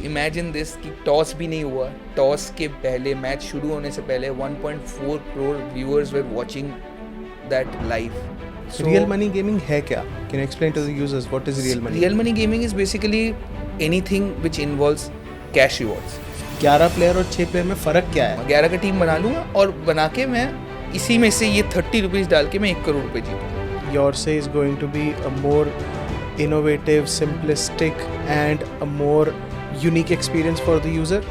Imagine this कि toss भी नहीं हुआ, टॉस के पहले मैच शुरू होने से पहले 1.4 crore viewers were watching that live. Real money gaming है क्या? Can you explain to the users what is real money? Real money gaming is basically anything which involves cash rewards. 11 player और 6 player में फ़र्क क्या है? 11 का टीम बना लूँगा और बना के मैं इसी में से ये 30 रुपीज़ डाल के मैं 1 करोड़ रुपए जीतूँगा. Yorse is going to be a more innovative, simplistic and a more unique experience for the user.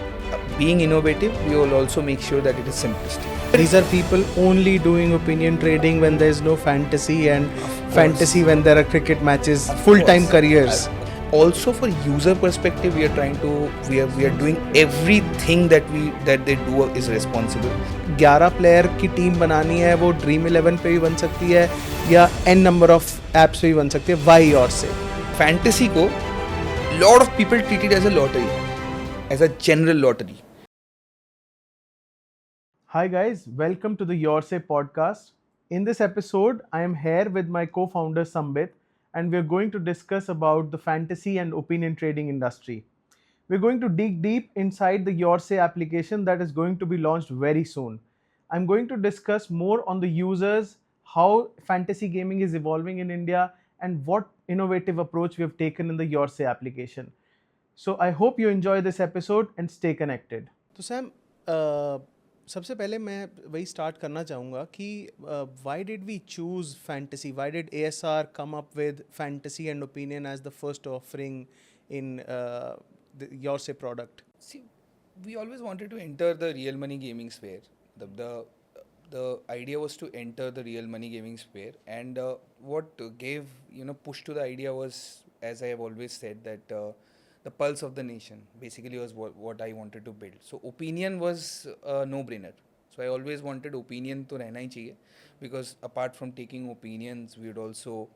Being innovative, we will also make sure that it is simplistic. These are people only doing opinion trading when there is no fantasy and fantasy when there are cricket matches, full-time careers. Also for user perspective, we are trying to we are doing everything that they do is responsible. 11 player की team बनानी है, वो dream 11 पे भी बन सकती है या n नंबर ऑफ एप्स पे भी बन सकती है. Why Yorse? Fantasy को lot of people treat it as a lottery, as a general lottery. Hi guys, welcome to the Yorse podcast. In this episode, I am here with my co-founder Sambit, and we're going to discuss about the fantasy and opinion trading industry. We're going to dig deep inside the Yorse application that is going to be launched very soon. I'm going to discuss more on the users, how fantasy gaming is evolving in India, and what innovative approach we have taken in the Yorse application. So I hope you enjoy this episode and stay connected. तो Sam सबसे पहले मैं वही start करना चाहूँगा कि why did we choose fantasy, why did ASR come up with fantasy and opinion as the first offering in Yorse product? See, we always wanted to enter the real money gaming sphere. The idea was to enter the real money gaming sphere, and what gave push to the idea was, as I have always said, that the pulse of the nation basically was what I wanted to build. So opinion was a no-brainer. So I always wanted opinion to रहना ही चाहिए, because apart from taking opinions, we would also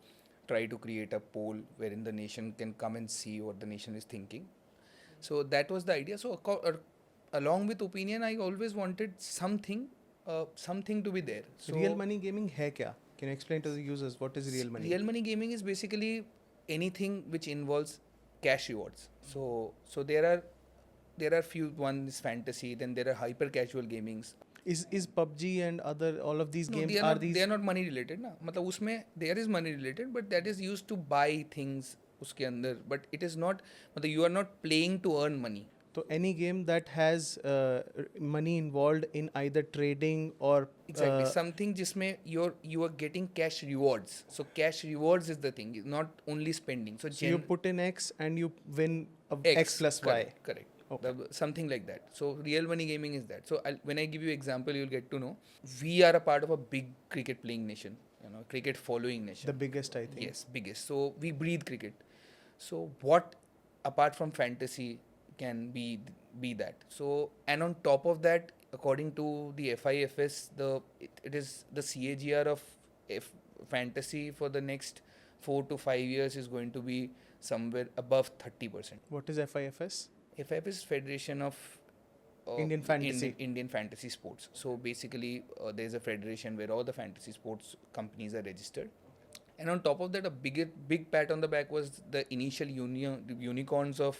try to create a poll wherein the nation can come and see what the nation is thinking. So that was the idea. So along with opinion, I always wanted something to be there. So Real money gaming है क्या? Can you explain to the users what is real money? Real money gaming is basically anything which involves cash rewards. So there are few. One is fantasy, then there are hyper casual gamings. Is PUBG and all of these games they are not money related ना. मतलब उसमें there is money related, but that is used to buy things उसके अंदर. But it is not, मतलब you are not playing to earn money. So any game that has money involved in either trading or exactly something जिसमें you are getting cash rewards. So cash rewards is the thing, not only spending. So you put in X and you win X plus correct, Y. Correct. Okay. Something like that. So real money gaming is that. So when I give you example, you'll get to know. We are a part of a big cricket playing nation, cricket following nation. The biggest, I think. Yes, biggest. So we breathe cricket. So what apart from fantasy can be that? So, and on top of that, according to the FIFS, it is the CAGR of fantasy for the next 4 to 5 years is going to be somewhere above 30%. What is FIFS? FIFS is Federation of Indian Fantasy. Indian Fantasy Sports. So basically, there is a federation where all the fantasy sports companies are registered. And on top of that, a big pat on the back was the initial unicorns of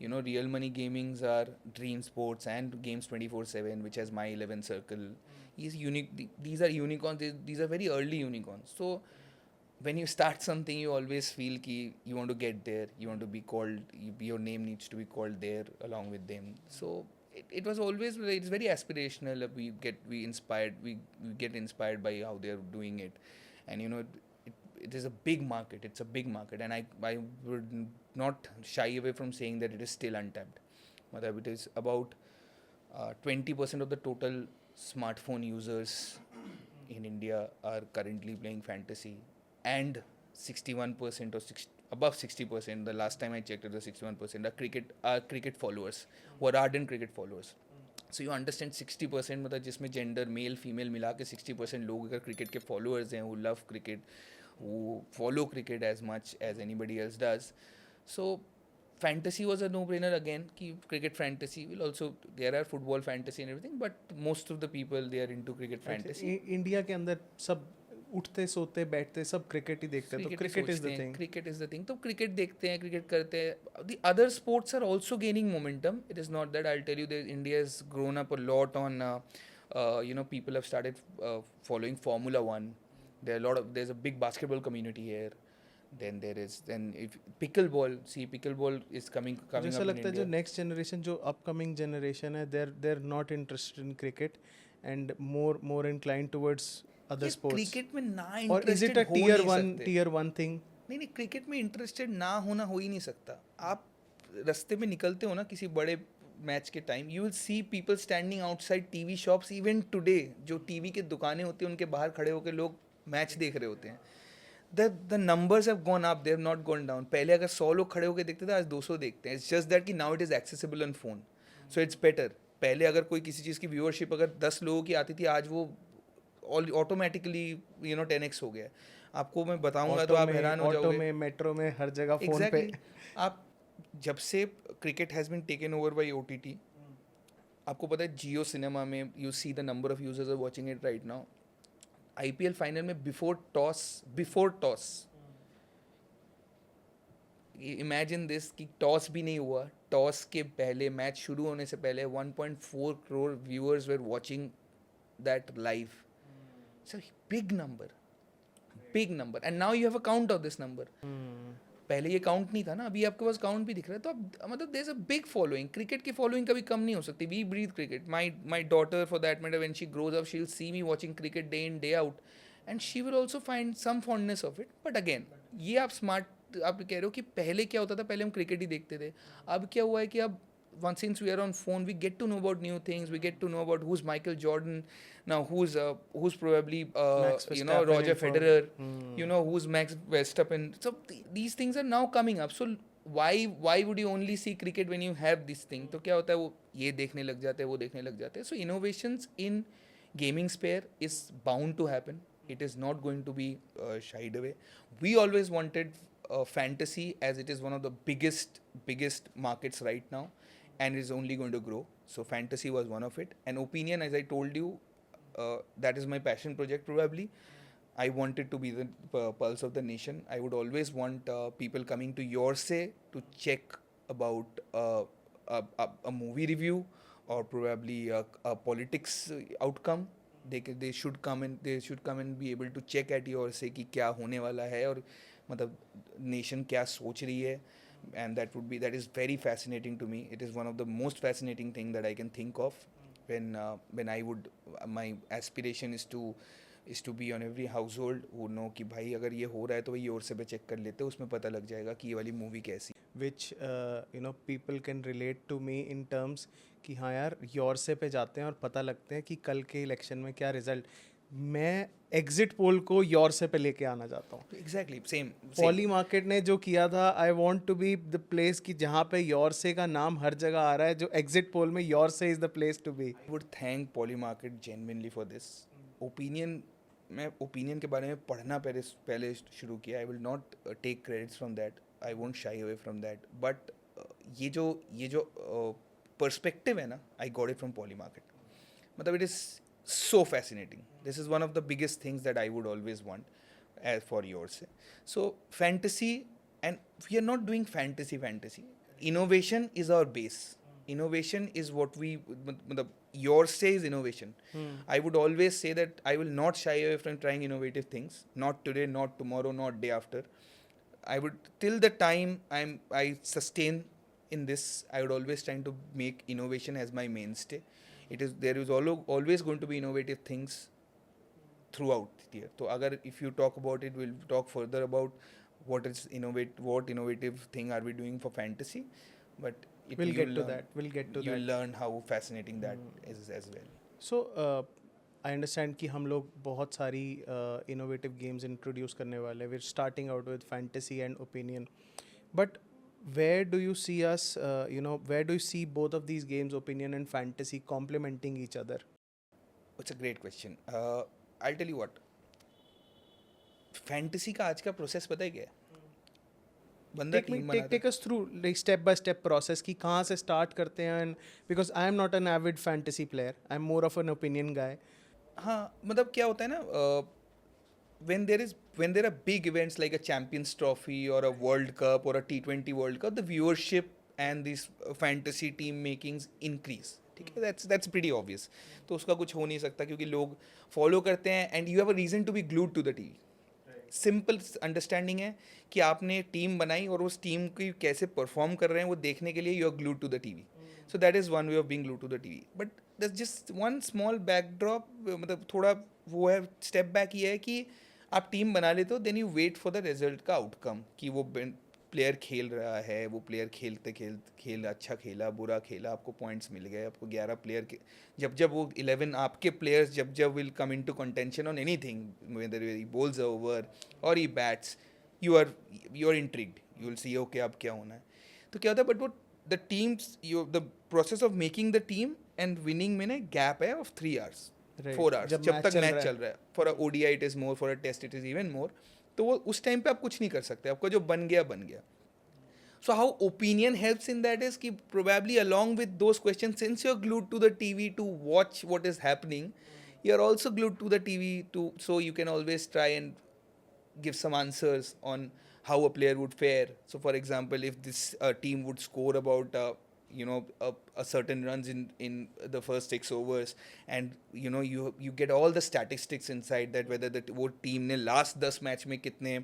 real money gamings are Dream Sports and Games 24/7, which has My 11 Circle. These are unicorns. These are very early unicorns. So when you start something, you always feel ki you want to get there. You want to be called. Your name needs to be called there along with them. So it was always, it's very aspirational. We get inspired by how they are doing it, and it is a big market. It's a big market, and I would not shy away from saying that it is still untapped. It is about 20% of the total smartphone users in India are currently playing fantasy, and 61% or above 60%. The last time I checked, it was 61% are cricket followers, who are ardent cricket followers. So you understand 60%, मतलब जिसमें gender male female मिला के 60% लोग अगर cricket के followers हैं, who love cricket, who follow cricket as much as anybody else does. So fantasy was a no-brainer again. Ki cricket fantasy will also, there are football fantasy and everything, but most of the people, they are into cricket fantasy. India के अंदर सब उठते सोते बैठते सब cricket ही देखते हैं, तो cricket is the thing. Cricket is the thing. तो क्रिकेट देखते हैं, क्रिकेट करते हैं. The other sports are also gaining momentum. It is not that. I tell you that India has grown up a lot on people have started following Formula 1. There's a big basketball community here. Then if pickleball, see, pickleball is coming मुझे ऐसा up in लगता है जो India. Next generation, जो upcoming generation है, there not interested in cricket and more inclined towards other ये sports. Cricket में ना और is it a interested tier one thing? नहीं नहीं, क्रिकेट में इंटरेस्टेड ना होना हो ही नहीं सकता. आप रास्ते में निकलते हो ना किसी बड़े मैच के time, you will see people standing outside TV shops even today. जो टीवी के दुकानें होती हैं उनके बाहर खड़े होकर लोग मैच देख रहे होते हैं. The numbers have gone up, they have not gone down. पहले अगर 100 लोग खड़े होकर देखते थे, आज 200 देखते हैं. इट्स जस्ट दैट कि now it is accessible on phone, so it's better. पहले अगर कोई किसी चीज़ की व्यूअरशिप अगर 10 लोगों की आती थी, आज वो ऑटोमेटिकली 10x हो गया. आपको मैं बताऊंगा तो आप हैरान हो जाओगे. ऑटो में, मेट्रो में, हर जगह फोन Exactly. पे. आप जब से cricket has been taken over by OTT, आपको पता है जियो सिनेमा में you see the number of users are watching it right now. IPL final में बिफोर टॉस इमेजिन दिस कि टॉस भी नहीं हुआ, टॉस के पहले, मैच शुरू होने से पहले 1.4 crore viewers were watching that live. It's a big number and now you have a count of this number. पहले ये काउंट नहीं था ना, अभी आपके पास काउंट भी दिख रहा है. तो अब मतलब there is a big following. Cricket की फॉलोइंग कभी कम नहीं हो सकती. We breathe cricket. My daughter for that matter, when she grows up, she will see me watching cricket day in day out and she will also find some fondness of it. But again, ये आप कह रहे हो कि पहले क्या होता था, पहले हम क्रिकेट ही देखते थे. अब क्या हुआ है कि अब once since we are on phone, we get to know about new things. We get to know about who's Michael Jordan now, who's probably Max Roger Verstappen Federer, who's Max Verstappen. So these things are now coming up. So why would you only see cricket when you have this thing? तो क्या होता है, वो ये देखने लग जाते हैं, वो देखने लग जाते हैं. So innovations in gaming sphere is bound to happen. It is not going to be shied away. We always wanted fantasy, as it is one of the biggest markets right now, and is only going to grow. So fantasy was one of it. And opinion, as I told you, that is my passion project probably. I wanted to be the pulse of the nation. I would always want people coming to your say to check about a movie review or probably a politics outcome. They should come and be able to check at your say कि क्या होने वाला है और मतलब nation क्या सोच रही है. And that is very fascinating to me. It is one of the most fascinating thing that I can think of when I would my aspiration is to be on every household who know कि भाई अगर ये हो रहा है तो वही और से पे चेक कर लेते हैं, उसमें पता लग जाएगा कि ये वाली मूवी कैसी. which people can relate to me in terms कि हाँ यार योर से पे जाते हैं और पता लगते हैं कि कल के इलेक्शन में क्या रिजल्ट. मैं एग्जिट पोल को योर से पे लेके आना चाहता हूँ. Exactly same. पॉली मार्केट ने जो किया था, I want to be the place कि जहाँ पे योर से का नाम हर जगह आ रहा है, जो एग्जिट पोल में योर से is the place to be. I would thank Polymarket genuinely for this. मैं ओपिनियन के बारे में पढ़ना पहले शुरू किया. I will not take credits from that. I won't shy away from that. But ये जो पर्सपेक्टिव है ना, I got it from Polymarket. मतलब इट इज़ so fascinating. This is one of the biggest things that I would always want for yours. So fantasy, and we are not doing fantasy. Innovation is our base. Innovation is what yours say is innovation. I would always say that I will not shy away from trying innovative things. Not today, not tomorrow, not day after. I would, till the time I sustain in this, I would always try to make innovation as my mainstay. There is always going to be innovative things throughout here. So agar if you talk about it, we'll talk further about what innovative thing are we doing for fantasy. But We'll get to that. You'll learn how fascinating that is as well. So I understand कि हम लोग बहुत सारी innovative games introduce करने वाले. We're starting out with fantasy and opinion. But where do you see us, where do you see both of these games, opinion and fantasy, complementing each other? It's a great question. I'll tell you what. Fantasy का आज का process पता है क्या है? बंदा team बनाता है. Take us through like step by step process कि कहाँ से start करते हैं. And because I am not an avid fantasy player, I'm more of an opinion guy. हाँ, मतलब क्या होता है ना, when there are big events like a Champions Trophy or a World Cup or a T20 World Cup, the viewership and these fantasy team makings increase. ठीक है, that's pretty obvious. तो उसका कुछ हो नहीं सकता क्योंकि लोग फॉलो करते हैं and you have a reason to be glued to the TV. Simple understanding है कि आपने टीम बनाई और उस टीम की कैसे परफॉर्म कर रहे हैं वो देखने के लिए you are glued to the TV. So that is one way of being glued to the TV. But this just one small backdrop, मतलब थोड़ा वो है, स्टेप बैक ये है कि आप टीम बना लेते हो, then you wait for the result का आउटकम कि वो प्लेयर खेल रहा है, वो प्लेयर खेल अच्छा खेला, बुरा खेला, आपको पॉइंट्स मिल गए, आपको 11 प्लेयर के जब वो 11 आपके प्लेयर्स जब will come into contention on anything, whether he bowls over or he bats, you are intrigued, you will see okay अब क्या होना है. तो क्या होता है, बट वो the teams, the process of making the team and winning में ना गैप है ऑफ 3 hours, 4 hours जब तक मैच चल रहा है. For a ODI it is more, for a test it is even more. तो वो उस टाइम पे आप कुछ नहीं कर सकते, आपका जो बन गया. So how opinion helps in that is कि probably along with those question, since you are glued to the TV to watch what is happening, you are also glued to the TV to, so you can always try and give some answers on how a player would fare. So for example, if this team would score about a certain runs in the first 6 overs, and you get all the statistics inside that, whether वो team ने last 10 match में कितने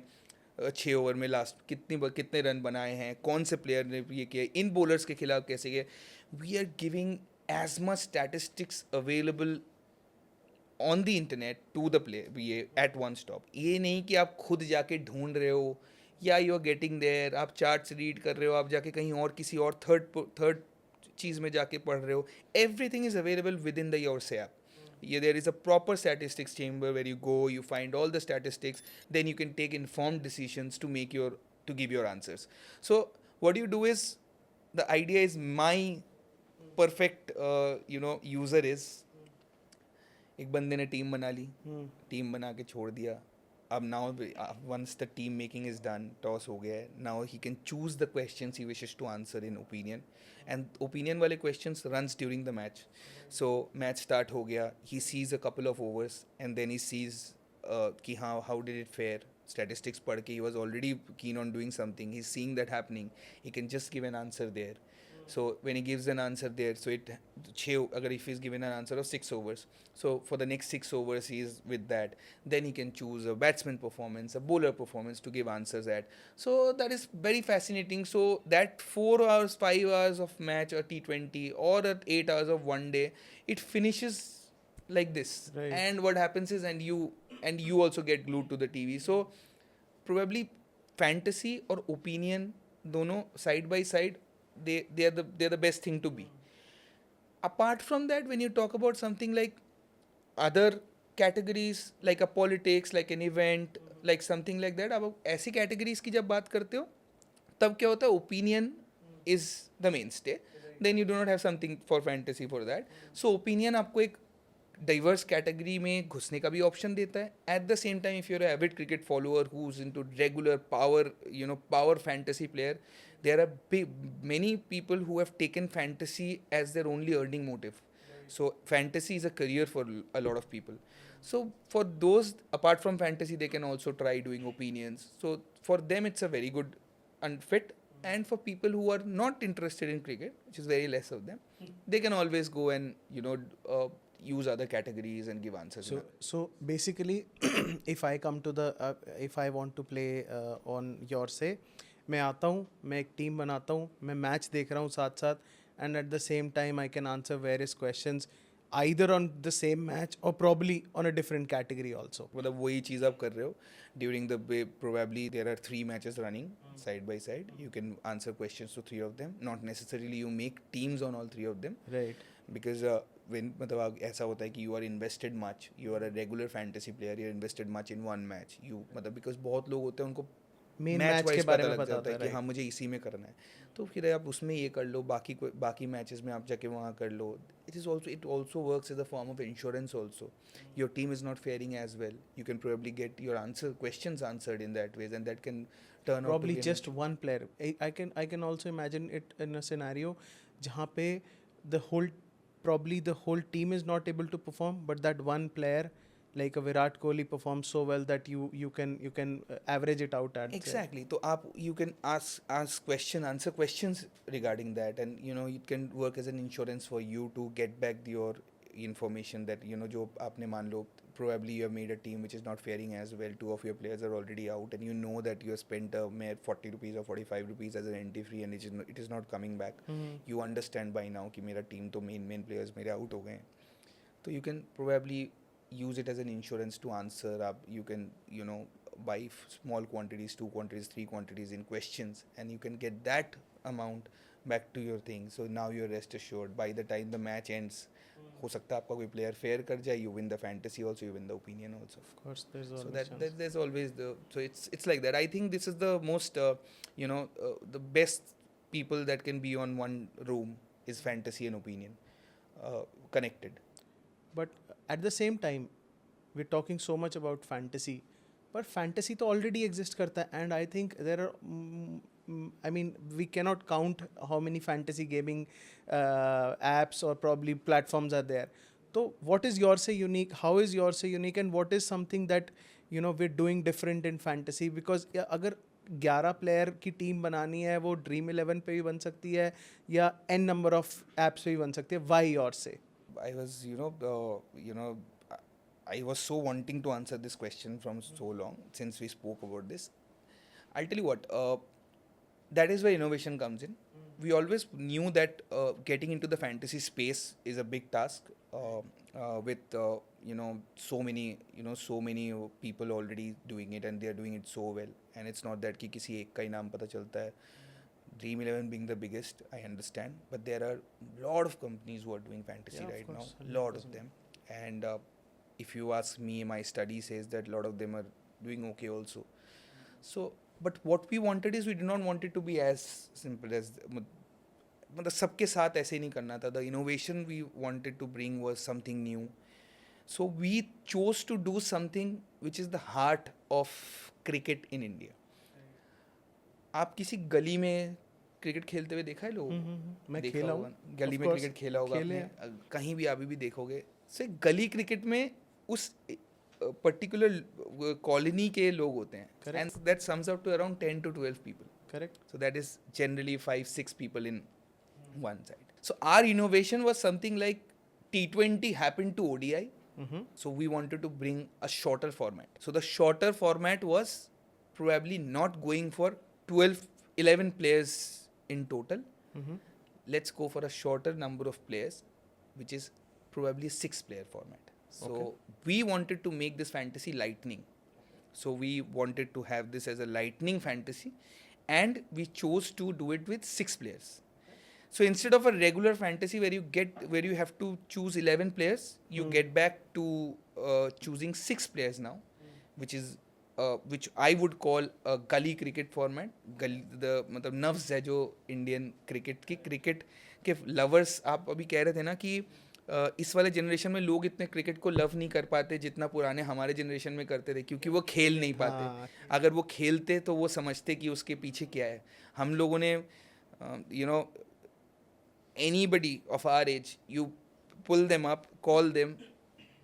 6 over में last कितने run बनाए हैं, कौन से प्लेयर ने ये किया, इन बॉलर्स के खिलाफ कैसे किया. We are giving as much statistics available on the internet to the player, ये एट वन स्टॉप. ये नहीं कि आप खुद जाके ढूंढ रहे हो या यू आर गेटिंग देयर, आप चार्ट्स रीड कर रहे हो, आप जाके कहीं और किसी और थर्ड चीज़ में जाके पढ़ रहे हो. Everything is available within the योरसे app. There is a proper statistics chamber where you go, you find all the statistics, then you can take informed decisions to give your answers. So what you do is, the idea is, my perfect user is, एक बंदे ने team बना ली, team बना के छोड़ दिया. अब now once the team making is done, toss हो गया है, now he can choose the questions he wishes to answer in opinion, and opinion वाले questions runs during the match. So match start हो गया, he sees a couple of overs and then he sees कि हाँ how did it fare, statistics पढ़ के he was already keen on doing something, he's seeing that happening, he can just give an answer there. So when he gives an answer there, so अगर if he's given an answer of 6 overs, so for the next 6 overs he is with that, then he can choose a batsman performance, a bowler performance to give answers at. So that is very fascinating. So that 4 hours, 5 hours of match or T20 or 8 hours of one day, it finishes like this. Right. And what happens is, and you also get glued to the TV. So probably fantasy or opinion, दोनों side by side, they're the best thing to be. Apart from that, when you talk about something like other categories, like a politics, like an event, like something like that, अब ऐसी categories की जब बात करते हो, तब क्या होता है, opinion is the mainstay. Then you do not have something for fantasy for that. So opinion आपको एक diverse category में घुसने का भी option देता है. At the same time, if you're an avid cricket follower who's into regular power fantasy player, there are many people who have taken fantasy as their only earning motive. So fantasy is a career for a lot of people. So for those, apart from fantasy, they can also try doing opinions. So for them, it's a very good fit. And for people who are not interested in cricket, which is very less of them, they can always go and use other categories and give answers. So basically, if I come to if I want to play on your say, मैं आता हूँ, मैं एक team बनाता हूँ, मैं match देख रहा हूँ साथ साथ, and at the same time I can answer various questions either on the same match or probably on a different category also. मतलब वही चीज़ आप कर रहे हो. During the way, probably there are 3 matches running side by side. You can answer questions to 3 of them. Not necessarily you make teams on all 3 of them. Right. Because when मतलब ऐसा होता है कि you are invested much, you are a regular fantasy player, you are invested much in one match. You because बहुत लोग होते हैं उनको मेन मैच मैच के बारे में पता होता है कि हाँ मुझे इसी में करना है, तो फिर आप उसमें ये कर लो, बाकी मैचेस में आप जाके वहाँ कर लो. It also works as a form of insurance also. Your team is not faring as well, you can probably get your questions answered in that way, and that can turn probably out to be just one player. I can also imagine it in a scenario जहाँ पे the whole team is not able to perform, but that one player like a Virat Kohli performs so well that you can average it out at Exactly. तो आप you can ask question, answer questions regarding that, and you know it can work as an insurance for you to get back your information that you know जो आपने मान लो probably you have made a team which is not faring as well. Two of your players are already out, and you know that you have spent a mere 40 rupees or 45 rupees as an entry fee, and it is not coming back. You understand by now कि मेरा team तो main players मेरे out हो गए हैं. So you can probably use it as an insurance to answer up. You can you know buy small quantities, 2 quantities, 3 quantities in questions, and you can get that amount back to your thing. So now you're rest assured by the time the match ends. हो सकता है आपका कोई player fair कर जाए, you win the fantasy also, you win the opinion also. Of course, there's always So that chance. there's always the, so it's like that. I think this is the most you know the best people that can be on one room is fantasy and opinion connected. But at the same time, we're talking so much about fantasy, but fantasy तो already exist करता है, and I think there are I mean we cannot count how many fantasy gaming apps or probably platforms are there. So what is your say unique, how is your say unique, and what is something that you know we're doing different in fantasy? Because अगर 11 player की team बनानी है वो dream 11 पे भी बन सकती है या n नंबर ऑफ एप्स पे भी बन सकती है. Why your say? I was, I was so wanting to answer this question from so long since we spoke about this. I'll tell you what, that is where innovation comes in. We always knew that getting into the fantasy space is a big task with, so many people already doing it, and they are doing it so well. And it's not that कि किसी एक का ही नाम पता चलता है. Dream 11 being the biggest, I understand, but there are a lot of companies who are doing fantasy right now, lot of them. And if you ask me, my study says that a lot of them are doing okay also. So, but what we wanted is we did not want it to be as simple as मतलब सबके साथ ऐसे नहीं करना था. The innovation we wanted to bring was something new. So we chose to do something which is the heart of cricket in India. आप किसी गली में क्रिकेट खेलते हुए देखा है लोगों को? मैं देखा खेला होगा. हूँ. गली में क्रिकेट खेला होगा खेले आपने, कहीं भी अभी भी देखोगे. से गली क्रिकेट में उस पर्टिकुलर कॉलोनी के लोग होते हैं, and that sums out to around 10 to 12 people. Correct. So that is generally 5-6 people in one side. So our innovation was something like T20 happened to ODI. So we wanted to bring a shorter format. So the shorter format was probably not going for 11 players in total. Let's go for a shorter number of players, which is probably a 6-player format. So we wanted to make this fantasy lightning. So we wanted to have this as a lightning fantasy, and we chose to do it with 6 players. So instead of a regular fantasy where you have to choose 11 players, you get back to choosing 6 players now, which I would call a gully cricket format. मतलब नफ्स है जो Indian cricket के lovers. आप अभी कह रहे थे ना कि इस वाले जनरेशन में लोग इतने क्रिकेट को लव नहीं कर पाते जितना पुराने हमारे जनरेशन में करते थे, क्योंकि वो खेल नहीं पाते. अगर वो खेलते तो वो समझते कि उसके पीछे क्या है. हम लोगों ने anybody of our age, you pull them up, call them,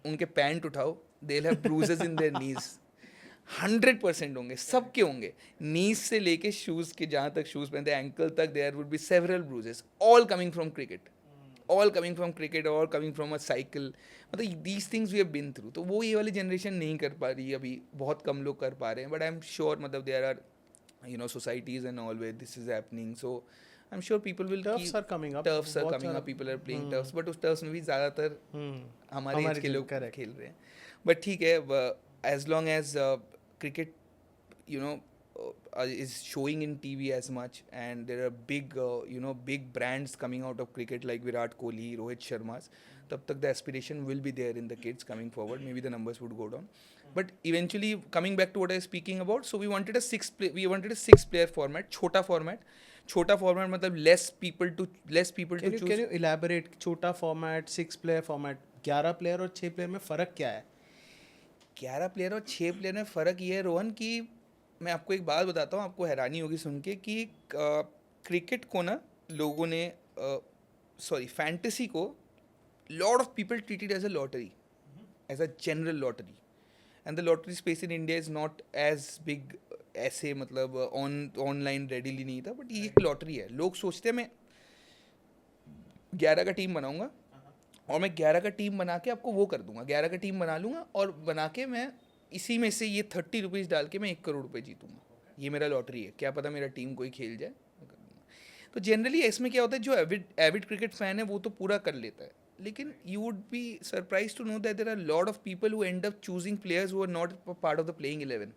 उनके पैंट उठाओ, they'll have bruises in their knees. 100% होंगे, सबके होंगे. नीज से लेके शूज़ के, जहाँ तक शूज़ पहनते हैं एंकल तक, there would be several bruises, all coming from cricket. All coming from cricket, all coming from a cycle. मतलब these things we have been through. तो वो ये वाली जनरेशन नहीं कर पा रही अभी, बहुत कम लोग कर पा रहे हैं. But I'm sure मतलब there are societies and all where this is happening. So I'm sure people will Turfs are coming up. Turfs are coming up. People are playing turfs, but उस turfs में भी ज़्यादातर हमारे as के लोग खेल रहे हैं. But ठीक है, as long as cricket, is showing in TV as much, and there are big brands coming out of cricket like Virat Kohli, Rohit Sharma's, तब तक the aspiration will be there in the kids coming forward. Maybe the numbers would go down, but eventually coming back to what I was speaking about, so we wanted a 6-player format, छोटा format मतलब less people to choose. Can you elaborate? छोटा format, 6-player format, 11 player और 6 player में फ़र्क क्या है? 11 player और 6 player में फ़र्क ये है रोहन कि मैं आपको एक बात बताता हूँ, आपको हैरानी होगी सुन के कि क्रिकेट को ना लोगों ने फैंटेसी को lot of people treated as a lottery. as a general lottery. And the lottery space in India is not as big ऐसे मतलब ऑनलाइन रेडीली नहीं था, बट ये एक लॉटरी है. लोग सोचते हैं मैं 11 का टीम बनाऊंगा और मैं 11 का टीम बना के आपको वो कर दूंगा, 11 का टीम बना लूंगा और बना के मैं इसी में से ये 30 रुपीज़ डाल के मैं 1 करोड़ रुपए जीतूंगा. ये मेरा लॉटरी है, क्या पता मेरा टीम कोई खेल जाए. तो जनरली इसमें क्या होता है, जो एविड क्रिकेट फैन है वो तो पूरा कर लेता है, लेकिन you would be surprise to know that there are lot of people who end up choosing players who are not part of the playing 11,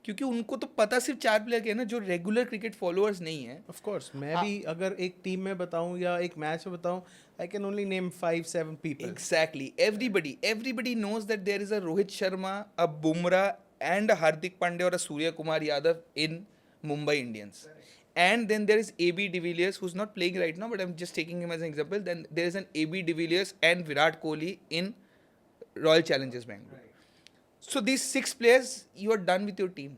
क्योंकि उनको तो पता सिर्फ 4 प्लेयर के है ना, जो रेगुलर क्रिकेट फॉलोअर्स नहीं है. ऑफ कोर्स मैं भी अगर एक टीम में बताऊं या एक मैच में बताऊं, I can only name 5-7 people. Exactly. Everybody knows that there is a Rohit Sharma, a Bumrah, and a Hardik Pandya or a Surya Kumar Yadav in Mumbai Indians. And then there is AB de Villiers, who's not playing right now, but I'm just taking him as an example. Then there is an AB de Villiers and Virat Kohli in Royal Challengers Bangalore. So these 6 players, you are done with your team.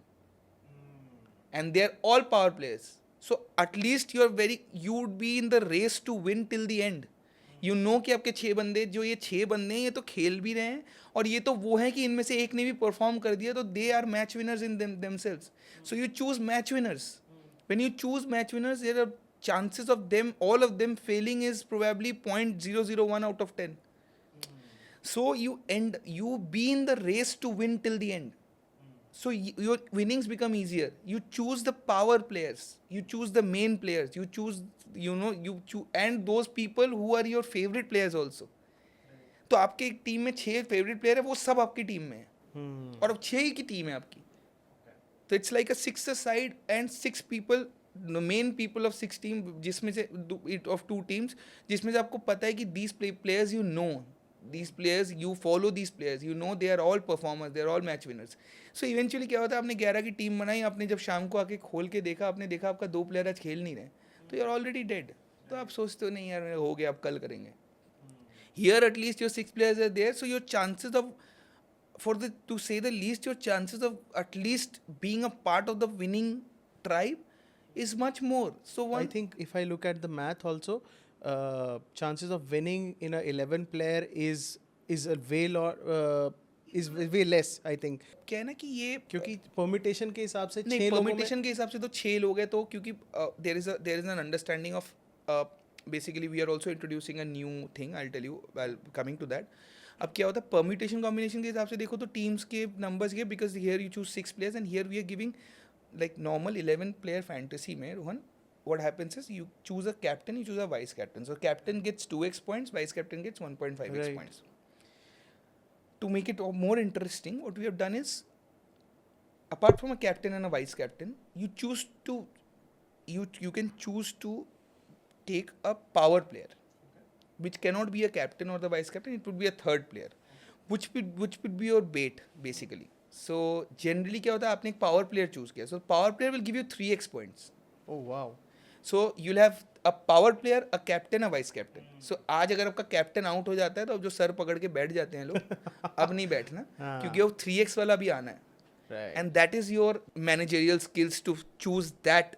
And they are all power players. So at least you would be in the race to win till the end. You know कि आपके 6 बंदे, जो ये 6 बंदे हैं, ये तो खेल भी रहे हैं, और ये तो वो है कि इनमें से एक ने भी परफॉर्म कर दिया, तो they are match winners in themselves. So you choose match winners. When you choose match winners, there are chances of them, all of them failing is probably 0.001 out of 10. So you be in the race to win till the end. So your winnings become easier. You choose the power players. You choose the main players. You choose, and those people who are your favorite players also. तो आपके एक team में 6 favourite player है, वो सब आपकी team में है, और अब 6 ही की टीम है आपकी. तो it's like a 6 side and 6 people, main people of 6 team, जिसमें से ऑफ 2 टीम्स, जिसमें से आपको पता है कि these players you know, these players, you follow these players, you know they are all performers, they are all match winners. So eventually क्या होता है, आपने 11 की टीम बनाई, आपने जब शाम को आके खोल के देखा, आपने देखा आपका 2 प्लेयर आज खेल नहीं रहे, तो you're already dead. तो आप सोचते हो नहीं यार हो गया, आप कल करेंगे. Here at least your 6 players are there, so your chances of, to say the least, your chances of at least being a part of the winning tribe is much more. So I think if I look at the math also, chances of winning in a 11 player is a way less, I think. क्या है ना कि ये क्योंकि permutation के हिसाब से 6 नहीं, लोगों में, परमिटेशन के हिसाब से तो 6 लोग हैं, तो क्योंकि there is an understanding of basically we are also introducing a new thing, I'll tell you while coming to that. अब क्या होता है परम्यूटेशन कॉम्बिनेशन के हिसाब से देखो तो टीम्स के नंबर्स के, because here you choose 6 players and here we are giving like normal 11 player fantasy में, Rohan, what happens is you choose a captain, you choose a vice captain. So captain gets 2x points, vice captain gets 1.5x Right. points. To make it more interesting, what we have done is, apart from a captain and a vice captain, you can choose to take a power player, which cannot be a captain or the vice captain. It would be a third player, which would be your bait basically. So generally क्या होता है, आपने एक power player choose किया, so power player will give you 3x points. oh wow, So you'll have a power player, a captain, a vice captain. So आज अगर आपका captain out हो जाता है तो अब जो सर पकड़ के बैठ जाते हैं लोग, अब नहीं बैठना, क्योंकि वो 3x वाला भी आना है. right. And that is your managerial skills to choose that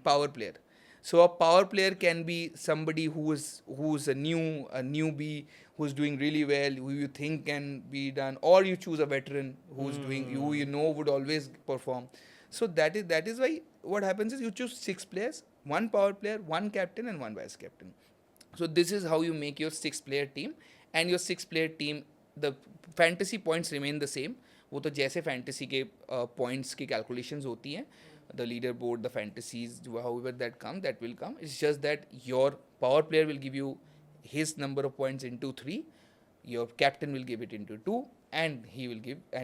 power player. So a power player can be somebody who's a newbie, who's doing really well, who you think can be done, or you choose a veteran who's doing, who you know would always perform. So that is why what happens is you choose 6 players, 1 power player, 1 captain and 1 vice captain. So this is how you make your 6-player team, and your 6-player team, the fantasy points remain the same. वो तो जैसे fantasy के points की calculations होती हैं, the leaderboard, the fantasies, however that will come. It's just that your power player will give you his number of points into 3, your captain will give it into 2, and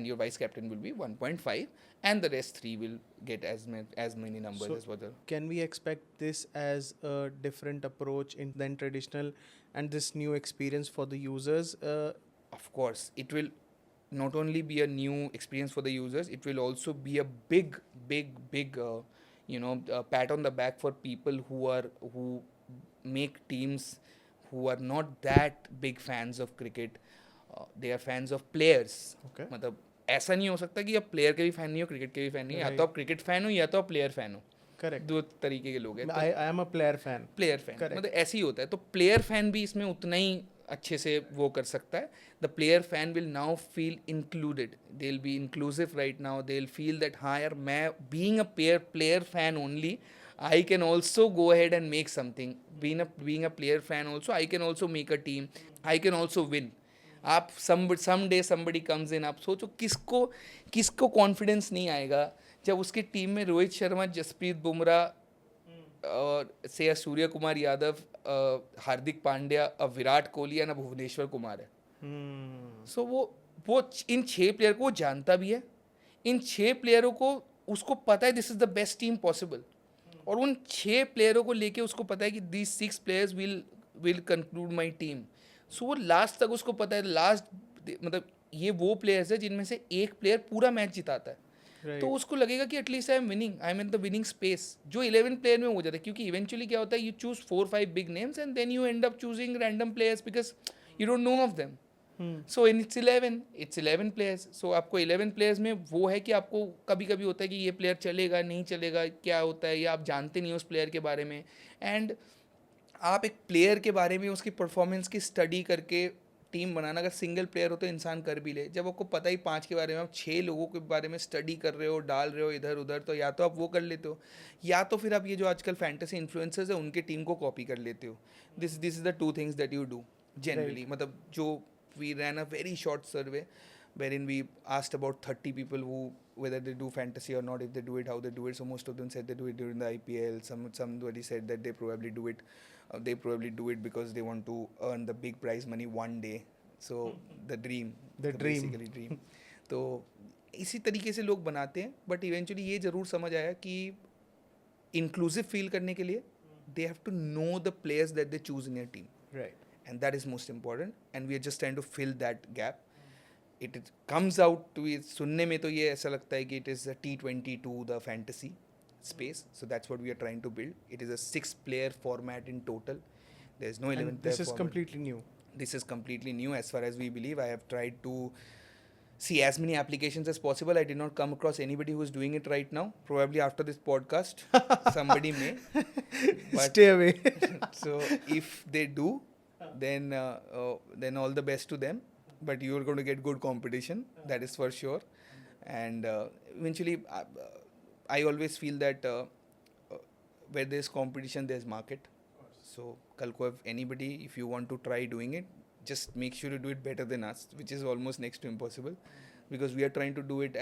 your vice captain will be 1.5, and the rest 3 will get as many numbers So as what the. Can we expect this as a different approach than traditional, and this new experience for the users? Of course, it will not only be a new experience for the users, it will also be a big pat on the back for people who make teams who are not that big fans of cricket. They are fans of players. Okay. मतलब ऐसा नहीं हो सकता कि आप player के भी fan नहीं हो, क्रिकेट के भी फैन नहीं हो. या तो आप क्रिकेट फैन हो या तो आप प्लेयर फैन हो. Correct. 2 तरीके के लोग हैं. I am a player fan. Player fan Correct. मतलब ऐसे ही होता है. तो प्लेयर फैन भी इसमें उतना ही अच्छे से वो कर सकता है. The player fan will now feel included, they will B inclusive right now, they will feel that हाँ यार मैं being a player fan only I can also go ahead and make something. Being a player fan also, I can also make a team. I can also win. आप someday somebody comes in, आप सोचो किसको किसको confidence नहीं आएगा जब उसकी team में रोहित शर्मा, जसप्रीत बुमराह और से सूर्य कुमार यादव, हार्दिक पांड्या, विराट कोहली या ना भुवनेश्वर कुमार है. सो वो इन 6 प्लेयर को वो जानता भी है. इन 6 प्लेयरों को उसको पता है this is the best team possible. और उन 6 प्लेयरों को लेके उसको पता है कि these 6 players will conclude my team. So वो लास्ट तक उसको पता है, लास्ट मतलब ये वो प्लेयर्स है जिनमें से एक प्लेयर पूरा मैच जिताता है. तो उसको लगेगा कि at least I am winning, I am in the winning space. जो 11 प्लेयर में हो जाता है, क्योंकि इवेंचुअली क्या होता है, you choose 4-5 big names and then you end up choosing random players because you don't know of them. So in its 11 players. So आपको 11 प्लेयर्स में वो है कि आपको कभी कभी होता है कि ये प्लेयर चलेगा नहीं चलेगा, क्या होता है, या आप जानते नहीं हो उस प्लेयर के बारे में. एंड आप एक प्लेयर के बारे में उसकी परफॉर्मेंस की स्टडी करके टीम बनाना, अगर सिंगल प्लेयर हो तो इंसान कर भी ले. जब आपको पता ही 5 के बारे में, आप 6 लोगों के बारे में स्टडी कर रहे हो, डाल रहे हो इधर उधर, तो या तो आप वो कर लेते हो, या तो फिर आप ये जो आजकल फैंटेसी इन्फ्लुएंसर्स है उनके टीम को कॉपी कर लेते हो. This is the 2 things that you do generally. मतलब जो we ran a very short survey wherein we asked about 30 people who whether they do fantasy or not, if they do it, how they do it. So most of them said they do it during the IPL. Somebody said that they probably do it because they want to earn the big prize money one day. So the dream. Basically dream. तो इसी तरीके से लोग बनाते हैं. But eventually ये ज़रूर समझ आया कि इंक्लूसिव फील करने के लिए they have to know the players that they choose in your team. Right. And that is most important, and we are just trying to fill that gap. It comes out to सुनने में तो ये ऐसा लगता है कि it is a T20 to the fantasy space. So that's what we are trying to build. It is a 6-player format in total. There is no 11 player this is format. completely new. This is completely new as far as we believe. I have tried to see as many applications as possible. I did not come across anybody who is doing it right now. Probably after this podcast somebody may, but Stay away. so if they do, then all the best to them. But you are going to get good competition, that is for sure. And eventually I always feel that where there's competition there's market. So kalko if anybody, if you want to try doing it, just make sure you do it better than us, which is almost next to impossible, because we are trying to do it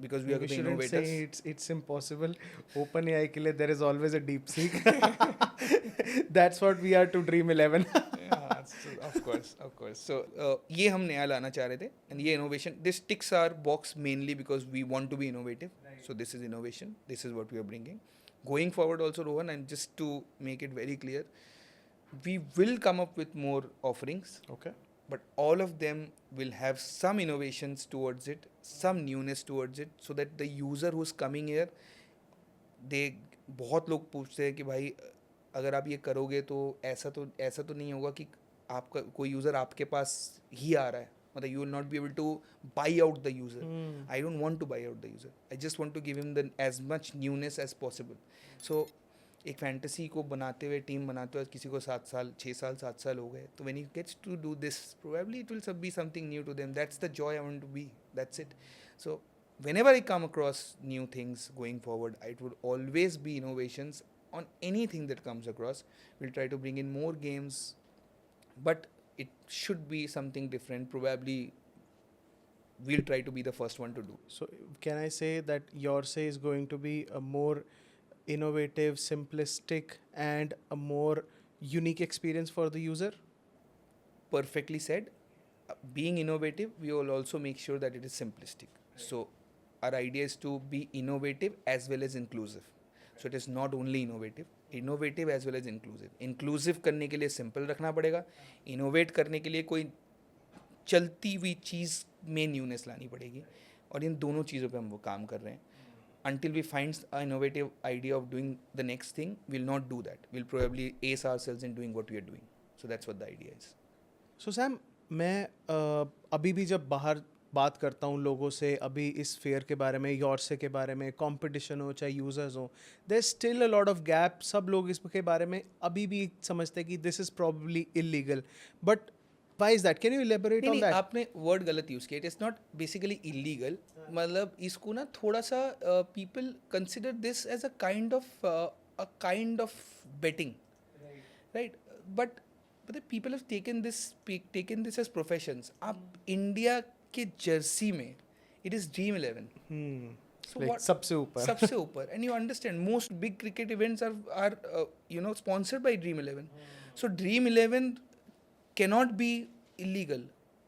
because we are the innovators. Say it's impossible. OpenAI के लिए there is always a deep seek. That's what we are to Dream 11. Of course. So ये हम नया लाना चाह रहे थे, and ये innovation, this ticks our box mainly because we want to be innovative. Right. So this is innovation. This is what we are bringing. Going forward also, Rohan, and just to make it very clear, we will come up with more offerings. Okay. But all of them will have some innovations towards it, some newness towards it, so that the user who's coming here, बहुत लोग पूछते हैं कि भाई अगर आप ये करोगे तो ऐसा तो नहीं होगा कि आपका कोई यूज़र आपके पास ही आ रहा है, मतलब you will not be able to buy out the user. I don't want to buy out the user. I just want to give him the as much newness as possible. So एक fantasy को बनाते हुए, team बनाते हुए किसी को 7 साल हो गए, तो when he gets to do this, probably it will be something new to them. That's the joy I want to be. That's it. So whenever I come across new things going forward, it would always be innovations on anything that comes across. We'll try to bring in more games, but it should be something different. Probably we'll try to be the first one to do. So can I say that your say is going to be a more innovative, simplistic, and a more unique experience for the user? Perfectly said. Being innovative, we will also make sure that it is simplistic. So our idea is to be innovative as well as inclusive. So it is not only innovative as well as inclusive. Inclusive करने के लिए simple रखना पड़ेगा. Innovate करने के लिए कोई चलती हुई चीज़ में newness लानी पड़ेगी. और इन दोनों चीज़ों पे हम वो काम कर रहे हैं. Until we find an innovative idea of doing the next thing, we'll not do that. We'll probably ace ourselves in doing what we are doing. So that's what the idea is. So Sam, मैं अभी भी जब बाहर बात करता हूँ लोगों से, अभी इस फेयर के बारे में, योरसे के बारे में, कंपटीशन हो चाहे यूज़र्स हो, there still a lot of gap. सब लोग इसके बारे में अभी भी समझते हैं कि this is probably illegal. But Why is that? Can you elaborate नहीं on नहीं that? आपने वर्ड गलत यूज किया. It is not basically illegal. मतलब इसको ना थोड़ा सा people consider this as a kind of betting, right? But people have taken this as professions. आप इंडिया के जर्सी में it is dream 11. So Like what? सबसे ऊपर. सबसे ऊपर. And you understand most big cricket events are sponsored by Dream 11. So Dream 11 cannot be illegal,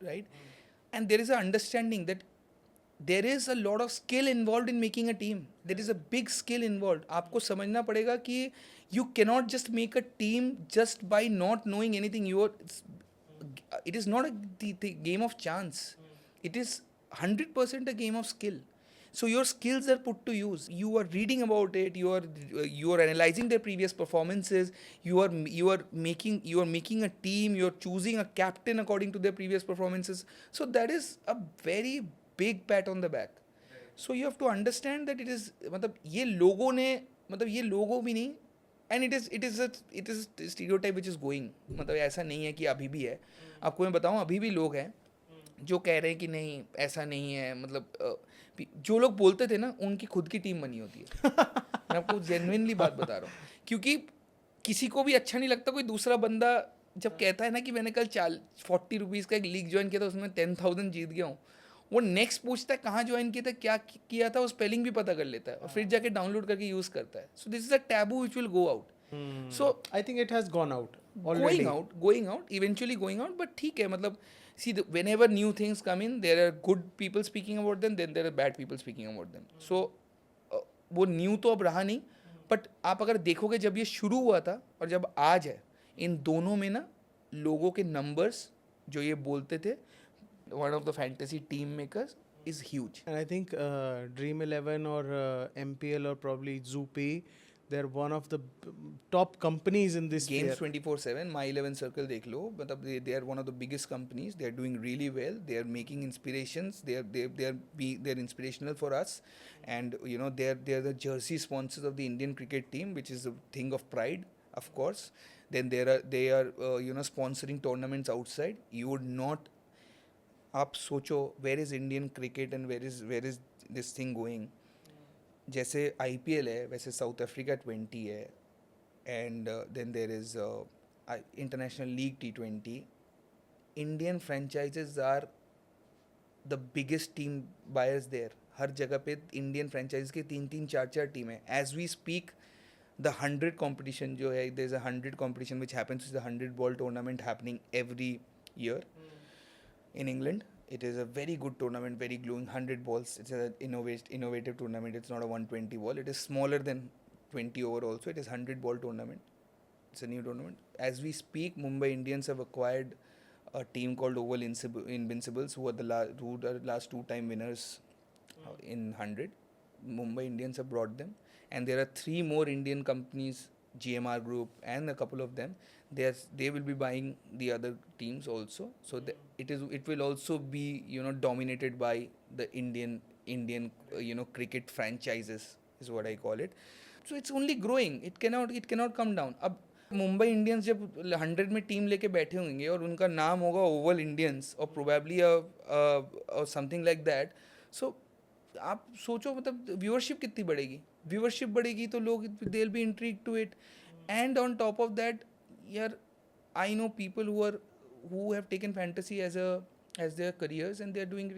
right? And there is an understanding that there is a lot of skill involved in making a team. There is a big skill involved. आपको समझना पड़ेगा कि you cannot just make a team just by not knowing anything. It is not the game of chance. It is 100% a game of skill. So your skills are put to use. You are reading about it. You are analyzing their previous performances. You are making a team. You are choosing a captain according to their previous performances. So that is a very big pat on the back. So you have to understand that it is मतलब ये लोगों ने मतलब ये लोगों भी नहीं. And it is stereotype which is going. मतलब ऐसा नहीं है कि अभी भी है. आपको मैं बताऊँ अभी भी लोग हैं जो कह रहे हैं कि नहीं ऐसा नहीं है. मतलब जो लोग बोलते थे ना उनकी खुद की टीम बनी होती है. मैं आपको जेन्युइनली बात बता रहा हूँ. क्योंकि किसी को भी अच्छा नहीं लगता कोई दूसरा बंदा जब कहता है ना कि मैंने कल 40 रुपीज़ का एक लीग ज्वाइन किया था उसमें 10,000 जीत गया हूँ. वो नेक्स्ट पूछता है कहाँ ज्वाइन किया था, क्या किया था, वो स्पेलिंग भी पता कर लेता है और फिर जाके डाउनलोड करके यूज़ करता है. So this is a taboo which will go out. So I think it has gone out already. going out, eventually going out. But ठीक है मतलब see whenever new things come in there are good people speaking about them, then there are bad people speaking about them. So वो new तो अब रहा नहीं. But आप अगर देखोगे जब ये शुरू हुआ था और जब आज है, इन दोनों में ना लोगों के नंबर्स जो ये बोलते थे one of the fantasy team makers is huge. And I think Dream 11 or MPL or probably Zoopy, they're one of the top companies in this Games sphere. 24/7 My 11 Circle देख लो. मतलब they are one of the biggest companies. They are doing really well. They are making inspirations. They are inspirational for us. And you know they are the jersey sponsors of the Indian cricket team, which is a thing of pride, of course. Then they are sponsoring tournaments outside. You would not. आप सोचो where is Indian cricket and where is this thing going. जैसे IPL है वैसे South Africa 20 है. And then there is international league T20. Indian franchises are the biggest team buyers there. हर जगह पे Indian franchise के 3-4 टीम है. As we speak the 100 competition जो है, there is a 100 competition which happens, the 100 ball tournament happening every year in England. It is a very good tournament, very glowing 100 balls. It's an innovative tournament. It's not a 120 ball. It is smaller than 20 over also. It is 100 ball tournament. It's a new tournament. As we speak, Mumbai Indians have acquired a team called Oval Invincibles, who are the last two-time winners in 100. Mumbai Indians have brought them. And there are 3 more Indian companies, GMR Group and a couple of them. They will be buying the other teams also. So it will also be dominated by the Indian cricket franchises is what I call it. So it's only growing. It cannot come down. अब Mumbai Indians जब 100 में team लेके बैठे होंगे और उनका नाम होगा ओवल इंडियंस और प्रोबेबली समथिंग लाइक दैट. सो आप सोचो मतलब व्यूअरशिप कितनी बढ़ेगी. व्यूअरशिप बढ़ेगी तो लोग they will be intrigue to it. And on top of that यार I know people who have taken fantasy as their careers and they are doing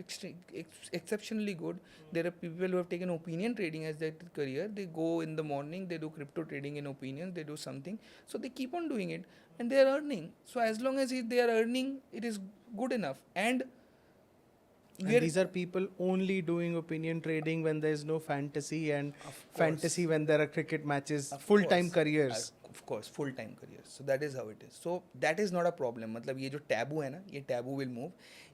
exceptionally good. There are people who have taken opinion trading as their career. They go in the morning, they do crypto trading in opinions, they do something. So they keep on doing it and they are earning. So as long as they are earning, it is good enough. And these are people only doing opinion trading when there is no fantasy, and fantasy when there are cricket matches, full-time careers. Of course, full-time careers. So that is how it is. So that is not a problem. मतलब ये जो taboo है ना, ये taboo will move.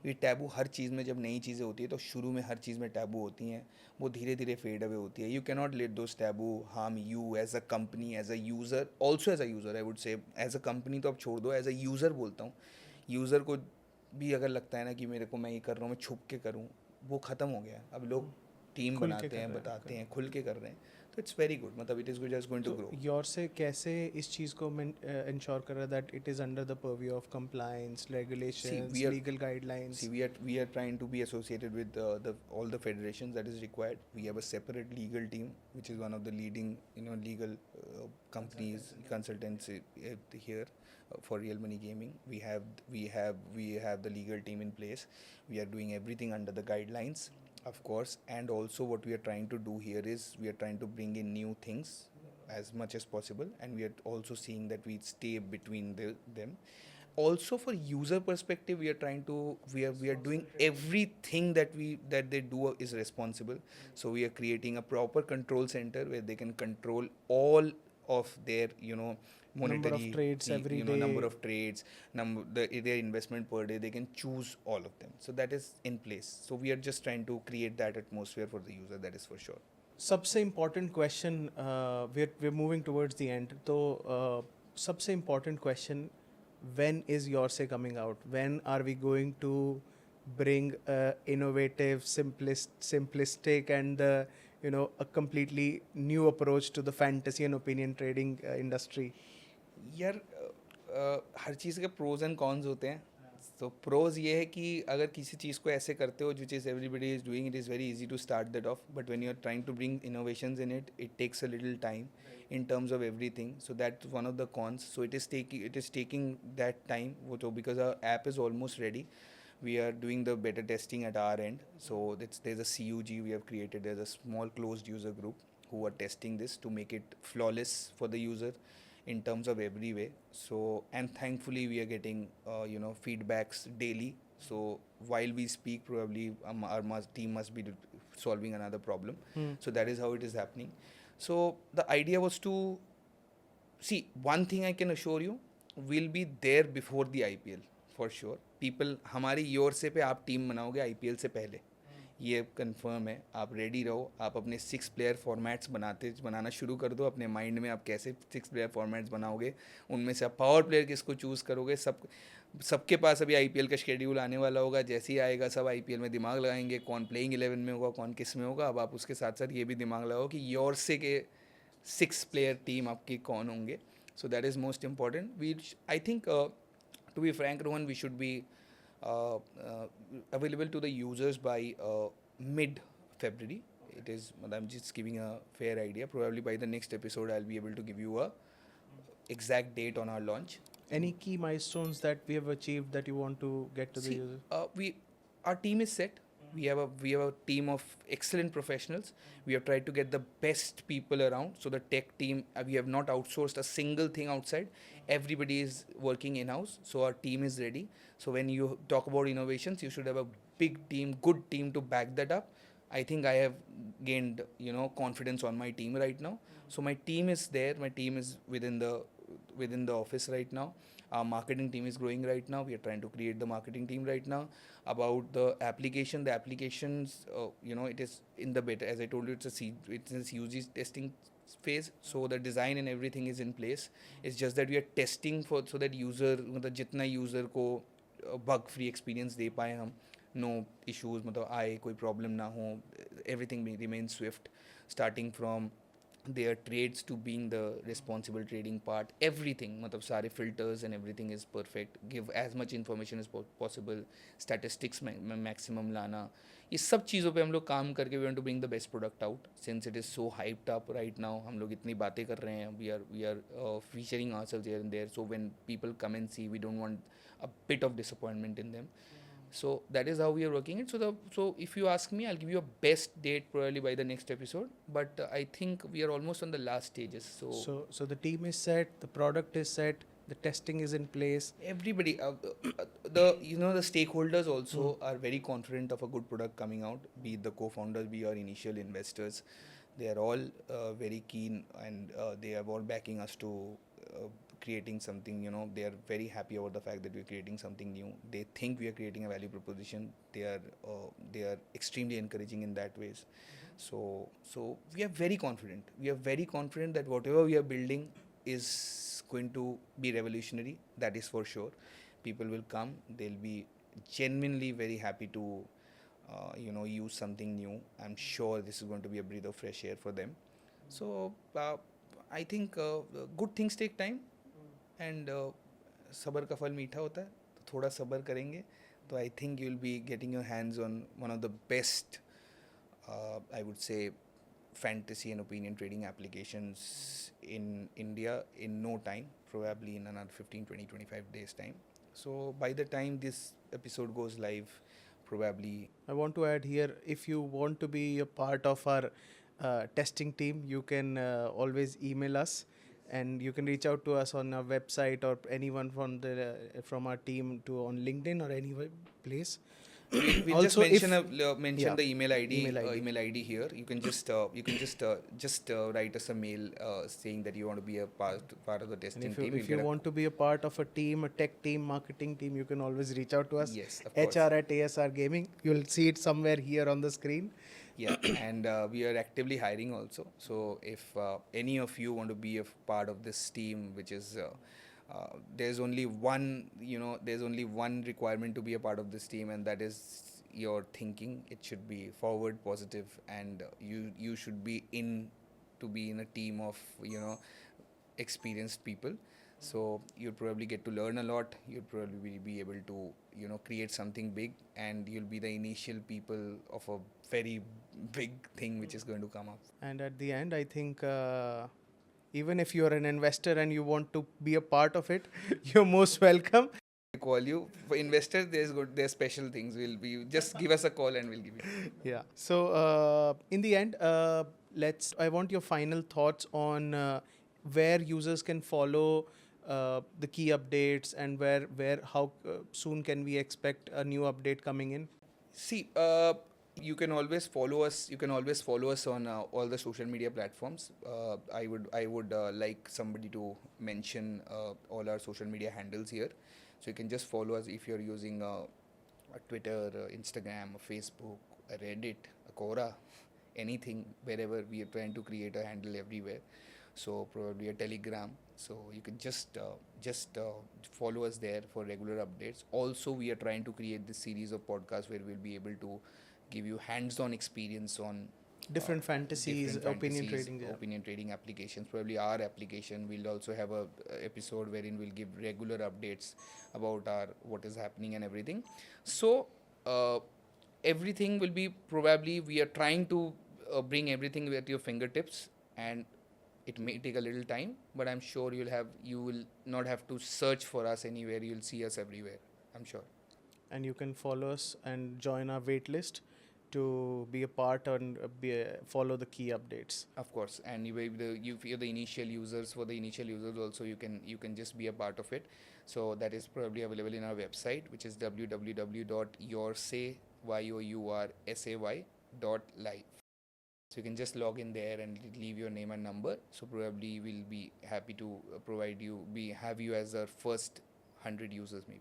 ये taboo हर चीज़ में जब नई चीज़ें होती है तो शुरू में हर चीज़ में टैबू होती हैं, वो धीरे धीरे फेड अवे होती है. You cannot let those taboo harm you as a company, as a user. Also as a user, I would say. As a company तो अब छोड़ दो, as a user बोलता हूँ. User को भी अगर लगता है ना कि मेरे को मैं ये कर रहा हूँ, मैं छुप के करूँ, वो ख़त्म हो गया. अब लोग टीम बनाते हैं, बताते हैं, खुल के कर रहे हैं. तो it's very good, मतलब it is just going to So grow. your से कैसे इस चीज़ को ensure कर रहा है that it is under the purview of compliance, regulations, we are legal guidelines? See, we are trying to be associated with the all the federations that is required. We have a separate legal team, which is one of the leading legal companies, consultants here for real money gaming. We have the legal team in place. We are doing everything under the guidelines, of course. And also, what we are trying to do here is we are trying to bring in new things as much as possible, and we are also seeing that we stay between them. Also, for user perspective, we are doing everything that they do is responsible. So we are creating a proper control center where they can control all of their Number of monetary trades every number day. of trades, their investment per day. They can choose all of them, so that is in place. So we are just trying to create that atmosphere for the user, that is for sure. सबसे important question, we're moving towards the end. तो सबसे important question, when is your say coming out? When are we going to bring innovative, simplistic, and a completely new approach to the fantasy and opinion trading industry? यार हर चीज़ के pros and cons होते हैं. तो pros ये है कि अगर किसी चीज़ को ऐसे करते हो जो चीज़ everybody is doing, it is very easy to start that off. But when you are trying to bring innovations in it, it takes a little time in terms of everything. So that's one of the cons. So it is taking that time, because our app is almost ready. We are doing the beta testing at our end. So there's a CUG we have created. There's a small closed user group who are testing this to make it flawless for the user in terms of every way. So, and thankfully we are getting feedbacks daily. So while we speak, probably our team must be solving another problem. So that is how it is happening. So the idea was to see, one thing I can assure you, we'll be there before the IPL for sure. People, हमारी your से पे आप team बनाओगे IPL से पहले, ये confirm है. आप रेडी रहो. आप अपने 6 प्लेयर फॉर्मेट्स बनाना शुरू कर दो अपने माइंड में. आप कैसे 6 प्लेयर फॉर्मेट्स बनाओगे, उनमें से आप पावर प्लेयर किसको चूज़ करोगे. सबके पास अभी IPL का शेड्यूल आने वाला होगा. जैसे ही आएगा सब IPL में दिमाग लगाएंगे, कौन प्लेइंग 11 में होगा, कौन किस में होगा. अब आप उसके साथ साथ ये भी दिमाग लगाओ कि योर से के 6 प्लेयर टीम आपकी कौन होंगे. So that is most important. I think to be frank Rohan, we should be available to the users by mid-February. I'm just giving a fair idea. Probably by the next episode, I'll be able to give you a exact date on our launch. Any key milestones that we have achieved that you want to get to the user? Our team is set. We have a team of excellent professionals. We have tried to get the best people around. So the tech team, we have not outsourced a single thing outside. Everybody is working in-house. So our team is ready. So when you talk about innovations, you should have a big team, good team to back that up. I think I have gained, confidence on my team right now. So my team is there. My team is within the office right now. Our marketing team is growing right now. We are trying to create the marketing team right now. About the applications, it is in the beta. As I told you, it's a CUG testing phase. So the design and everything is in place. It's just that we are testing so that user, जितना user को bug free experience दे पाए हम. No issues, आए कोई problem ना हो. Everything remains swift, starting from their trades to being the responsible trading part. Everything, सारे filters and everything is perfect. Give as much information as possible. Statistics maximum लाना. ये सब चीज़ों पे हम लोग काम करके we want to bring the best product out. Since it is so hyped up right now, हम लोग इतनी बातें कर रहे हैं. We are featuring ourselves here and there. So when people come and see, we don't want a bit of disappointment in them. So that is how we are working it. So if you ask me, I'll give you a best date probably by the next episode. But I think we are almost on the last stages. So the team is set, the product is set, the testing is in place. Everybody, the stakeholders also are very confident of a good product coming out. Be it the co-founders, be our initial investors, they are all very keen, and they are all backing us to creating something. They are very happy about the fact that we are creating something new. They think we are creating a value proposition. They are extremely encouraging in that ways. So we are very confident. We are very confident that whatever we are building is going to be revolutionary. That is for sure. People will come. They'll be genuinely very happy to use something new. I'm sure this is going to be a breath of fresh air for them. So I think good things take time, and सब्र का फल मीठा होता है, तो थोड़ा सब्र करेंगे तो I think you'll be getting your hands on one of the best, I would say, fantasy and opinion trading applications in India in no time, probably in another 15, 20, 25 days time. So by the time this episode goes live, probably I want to add here, if you want to be a part of our testing team, you can always email us, and you can reach out to us on our website, or anyone from our team to on LinkedIn or any place. we'll just Also, mention if mention yeah, the email ID, email ID. here. You can just write us a mail saying that you want to be a part of the And testing if you, team. if you want to be a part of a team, a tech team, marketing team, you can always reach out to us. Yes, of course. HR at ASR Gaming. You'll see it somewhere here on the screen. Yeah, and we are actively hiring also. So if any of you want to be a part of this team, which is there's only one, there's only one requirement to be a part of this team, and that is your thinking. It should be forward, positive, and you should be in to be in a team of experienced people. So you'll probably get to learn a lot. You'll probably be able to create something big, and you'll be the initial people of a very big thing which is going to come up. And at the end, I think even if you're an investor and you want to be a part of it, you're most welcome. I call you for investors. There's special things. We'll be just give us a call and we'll give you. Yeah. So in the end, I want your final thoughts on where users can follow the key updates, and how soon can we expect a new update coming in. See, you can always follow us. You can always follow us on all the social media platforms. I would like somebody to mention all our social media handles here. So you can just follow us if you're using a Twitter, Instagram, a Facebook, a Reddit, a Quora, anything, wherever we are trying to create a handle everywhere. So probably a Telegram. So you can just follow us there for regular updates. Also, we are trying to create this series of podcasts where we'll be able to give you hands-on experience on Different fantasies, opinion trading. Yeah. opinion trading applications. Probably our application. We'll also have a episode wherein we'll give regular updates about what is happening and everything. So everything will be, probably we are trying to bring everything at your fingertips, and it may take a little time, but I'm sure you will not have to search for us anywhere. You'll see us everywhere, I'm sure. And you can follow us and join our wait list to be a part and follow the key updates. Of course, and you're the initial users. For the initial users also, you can just be a part of it. So that is probably available in our website, which is www.yoursay.live. So you can just log in there and leave your name and number. So probably we'll be happy to have you as our first 100 users maybe.